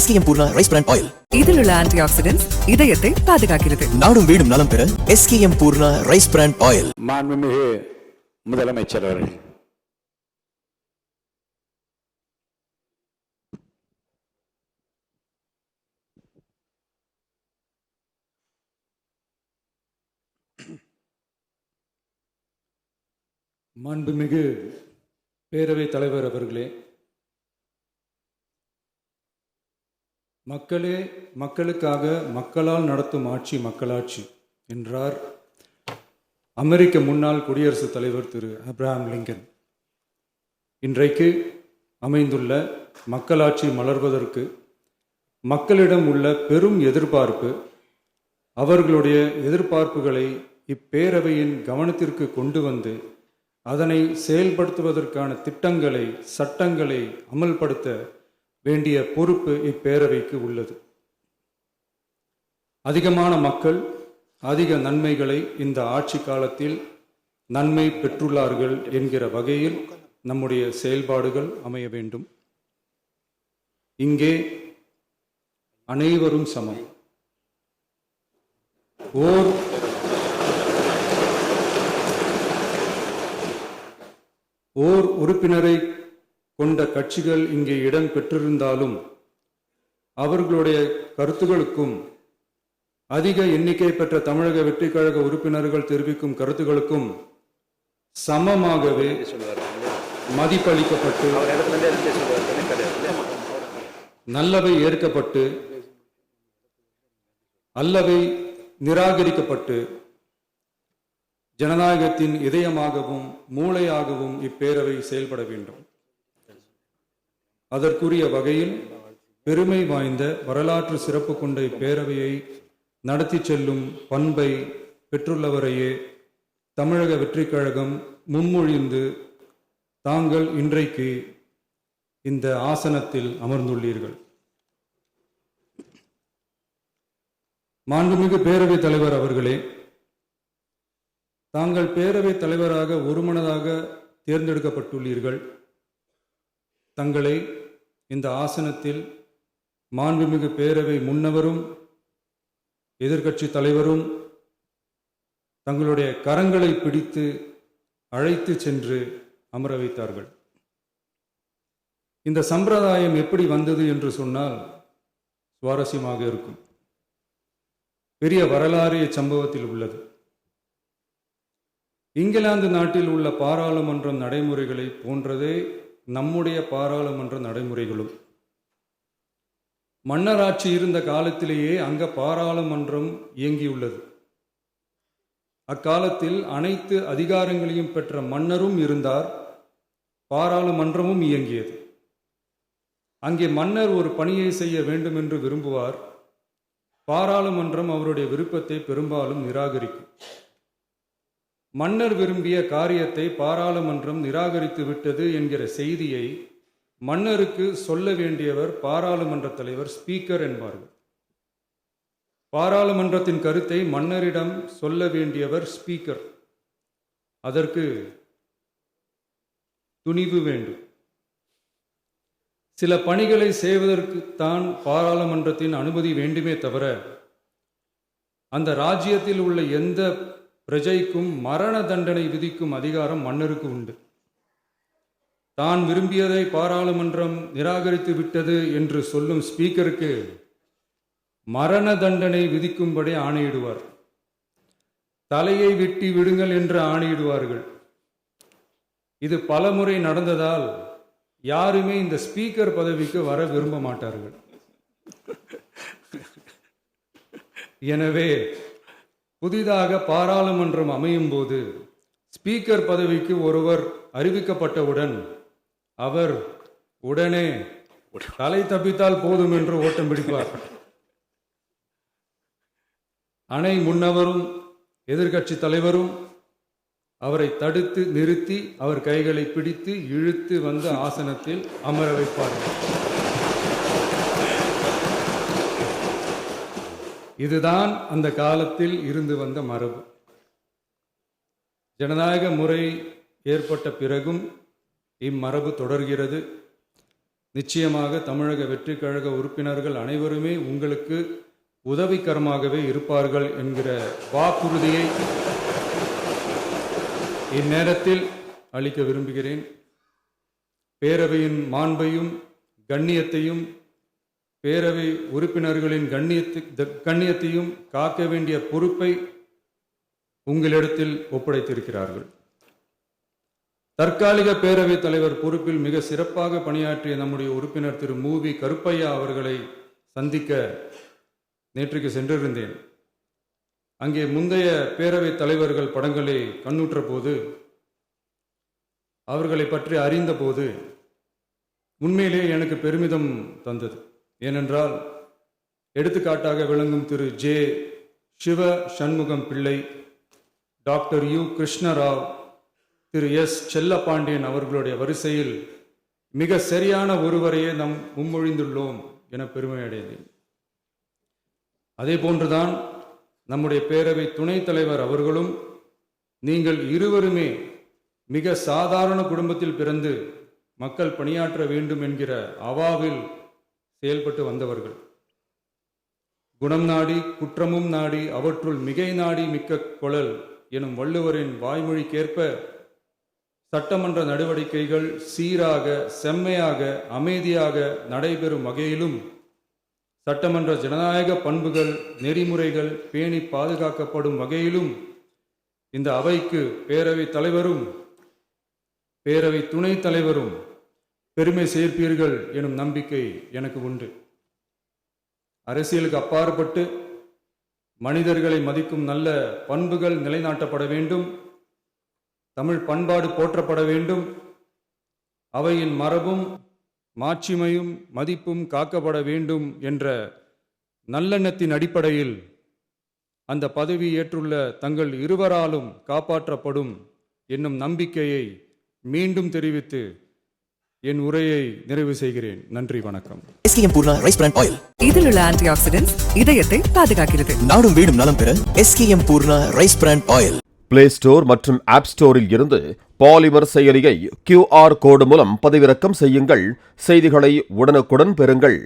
SKM Poorna rice brand oil. இதில் உள்ள anti oxidants இதயத்தை பாதுகாக்கிறது. நாடும் வீடும் நலம் பெற SKM Poorna rice brand oil. மாண்புமிகு முதலமைச்சர் அவர்கள். மாண்புமிகு பேரவைத் தலைவர் அவர்களே, மக்களே மக்களுக்காக மக்களால் நடத்தும் ஆட்சி மக்களாட்சி என்றார் அமெரிக்க முன்னாள் குடியரசுத் தலைவர் திரு ஆப்ரஹாம் லிங்கன். இன்றைக்கு அமைந்துள்ள மக்களாட்சி மலர்வதற்கு மக்களிடம் உள்ள பெரும் எதிர்பார்ப்பு, அவர்களுடைய எதிர்பார்ப்புகளை இப்பேரவையின் கவனத்திற்கு கொண்டு வந்து அதனை செயல்படுத்துவதற்கான திட்டங்களை, சட்டங்களை அமல்படுத்த வேண்டிய பொறுப்பு இப்பேரவைக்கு உள்ளது. அதிகமான மக்கள் அதிக நன்மைகளை இந்த ஆட்சி காலத்தில் நன்மை பெற்றுள்ளார்கள் என்கிற வகையில் நம்முடைய செயல்பாடுகள் அமைய வேண்டும். இங்கே அனைவரும் சமம். ஓர் உறுப்பினரை கொண்ட கட்சிகள் இங்கே இடம் பெற்றிருந்தாலும் அவர்களுடைய கருத்துகளுக்கும் அதிக எண்ணிக்கை பெற்ற தமிழக வெற்றி கழக உறுப்பினர்கள் தெரிவிக்கும் கருத்துகளுக்கும் சமமாகவே மதிப்பளிக்கப்பட்டு நல்லவை ஏற்கப்பட்டு அல்லவை நிராகரிக்கப்பட்டு ஜனநாயகத்தின் இதயமாகவும் மூளையாகவும் இப்பேரவை செயல்பட வேண்டும். அதற்குரிய வகையில் பெருமை வாய்ந்த வரலாற்று சிறப்பு கொண்ட இப்பேரவையை நடத்தி செல்லும் பண்பை பெற்றுள்ளவரையே தமிழக வெற்றி கழகம் முன்மொழிந்து தாங்கள் இன்றைக்கு இந்த ஆசனத்தில் அமர்ந்துள்ளீர்கள். மாண்புமிகு பேரவைத் தலைவர் அவர்களே, தாங்கள் பேரவைத் தலைவராக ஒருமனதாக தேர்ந்தெடுக்கப்பட்டுள்ளீர்கள். தங்களை இந்த ஆசனத்தில் மாண்புமிகு பேரவை முன்னவரும் எதிர்க்கட்சி தலைவரும் தங்களுடைய கரங்களை பிடித்து அழைத்து சென்று அமர வைத்தார்கள். இந்த சம்பிரதாயம் எப்படி வந்தது என்று சொன்னால் சுவாரஸ்யமாக இருக்கும். பெரிய வரலாறு சம்பவத்தில் உள்ளது. இங்கிலாந்து நாட்டில் உள்ள பாராளுமன்ற நடைமுறைகளை போன்றதே நம்முடைய பாராளுமன்ற நடைமுறைகளும். மன்னராட்சி இருந்த காலத்திலேயே அங்க பாராளுமன்றம் இயங்கியுள்ளது. அக்காலத்தில் அனைத்து அதிகாரங்களையும் பெற்ற மன்னரும் இருந்தார், பாராளுமன்றமும் இயங்கியது. அங்கே மன்னர் ஒரு பணியை செய்ய வேண்டும் என்று விரும்புவார், பாராளுமன்றம் அவருடைய விருப்பத்தை பெரும்பாலும் நிராகரிக்கும். மன்னர் விரும்பிய காரியத்தை பாராளுமன்றம் நிராகரித்து விட்டது என்கிற செய்தியை மன்னருக்கு சொல்ல வேண்டியவர் பாராளுமன்ற தலைவர், ஸ்பீக்கர் என்பார்கள். பாராளுமன்றத்தின் கருத்தை மன்னரிடம் சொல்ல வேண்டியவர் ஸ்பீக்கர். அதற்கு துணிவு வேண்டும். சில பணிகளை செய்வதற்குத்தான் பாராளுமன்றத்தின் அனுமதி வேண்டுமே தவிர அந்த ராஜ்யத்தில் உள்ள எந்த பிரஜைக்கும் மரண தண்டனை விதிக்கும் அதிகாரம் மன்னருக்கு உண்டு. தான் விரும்பியதை பாராளுமன்றம் நிராகரித்து விட்டது என்று சொல்லும் ஸ்பீக்கருக்கு மரண தண்டனை விதிக்கும்படி ஆணையிடுவார். தலையை வெட்டி விடுங்கள் என்று ஆணையிடுவார்கள். இது பலமுறை நடந்ததால் யாருமே இந்த ஸ்பீக்கர் பதவிக்கு வர விரும்ப மாட்டார்கள். எனவே புதிதாக பாராளுமன்றம் அமையும் போது ஸ்பீக்கர் பதவிக்கு ஒருவர் அறிவிக்கப்பட்டவுடன் அவர் உடனே தலை தப்பித்தால் போதும் என்று ஓட்டம் பிடிப்பார். அணை முன்னவரும் எதிர்க்கட்சி தலைவரும் அவரை தடுத்து நிறுத்தி அவர் கைகளை பிடித்து இழுத்து வந்து ஆசனத்தில் அமர வைப்பார்கள். இதுதான் அந்த காலத்தில் இருந்து வந்த மரபு. ஜனநாயக முறை ஏற்பட்ட பிறகும் இம்மரபு தொடர்கிறது. நிச்சயமாக தமிழக வெற்றிக் கழக உறுப்பினர்கள் அனைவருமே உங்களுக்கு உதவிகரமாகவே இருப்பார்கள் என்கிற வாக்குறுதியை இந்நேரத்தில் அளிக்க விரும்புகிறேன். பேரவையின் மாண்பையும் கண்ணியத்தையும் பேரவை உறுப்பினர்களின் கண்ணியத்தையும் காக்க வேண்டிய பொறுப்பை உங்களிடத்தில் ஒப்படைத்திருக்கிறார்கள். தற்காலிக பேரவைத் தலைவர் பொறுப்பில் மிக சிறப்பாக பணியாற்றிய நம்முடைய உறுப்பினர் திரு மூவி கருப்பையா அவர்களை சந்திக்க நேற்றுக்கு சென்றிருந்தேன். அங்கே முந்தைய பேரவைத் தலைவர்கள் படங்களை கண்ணுற்ற போது, அவர்களை பற்றி அறிந்த போது உண்மையிலே எனக்கு பெருமிதம் தந்தது. ஏனென்றால் எடுத்துக்காட்டாக விளங்கும் திரு ஜே சிவ சண்முகம் பிள்ளை, டாக்டர் யு கிருஷ்ணராவ், திரு எஸ் செல்லப்பாண்டியன் அவர்களுடைய வரிசையில் மிக சரியான ஒருவரையே நாம் முன்மொழிந்துள்ளோம் என பெருமை அடைந்தேன். அதே போன்றுதான் நம்முடைய பேரவை துணைத் தலைவர் அவர்களும் நீங்கள் இருவருமே மிக சாதாரண குடும்பத்தில் பிறந்து மக்கள் பணியாற்ற வேண்டும் என்கிற அவாவில் செயல்பட்டு வந்தவர்கள். குணம் நாடி குற்றமும் நாடி அவற்றுள் மிகை நாடி மிக்க கொளல் எனும் வள்ளுவரின் வாய்மொழிக்கேற்ப சட்டமன்ற நடவடிக்கைகள் சீராக, செம்மையாக, அமைதியாக நடைபெறும் வகையிலும் சட்டமன்ற ஜனநாயக பண்புகள், நெறிமுறைகள் பேணி பாதுகாக்கப்படும் வகையிலும் இந்த அவைக்கு பேரவை தலைவரும் பேரவை துணைத் தலைவரும் பெருமை சேர்ப்பீர்கள் எனும் நம்பிக்கை எனக்கு உண்டு. அரசியலுக்கு அப்பாற்பட்டு மனிதர்களை மதிக்கும் நல்ல பண்புகள் நிலைநாட்டப்பட வேண்டும். தமிழ் பண்பாடு போற்றப்பட வேண்டும். அவையின் மரபும் மாட்சிமையும் மதிப்பும் காக்கப்பட வேண்டும் என்ற நல்லெண்ணத்தின் அடிப்படையில் அந்த பதவி ஏற்றுள்ள தங்கள் இருவராலும் காப்பாற்றப்படும் என்னும் நம்பிக்கையை மீண்டும் தெரிவித்து என் உரையை நிறைவு செய்கிறேன். நன்றி, வணக்கம். SKM Poorna rice brand oil. இதில் உள்ள ஆன்டி ஆக்சிடென்ட்ஸ் இதயத்தை பாதுகாக்கிறது. நாடும் வீடும் நலம் பெற SKM Poorna rice brand oil. Play store மற்றும் ஆப் ஸ்டோரில் இருந்து பாலிமர் செயலியை QR கோடு மூலம் பதிவிறக்கம் செய்யுங்கள். செய்திகளை உடனுக்குடன் பெறுங்கள்.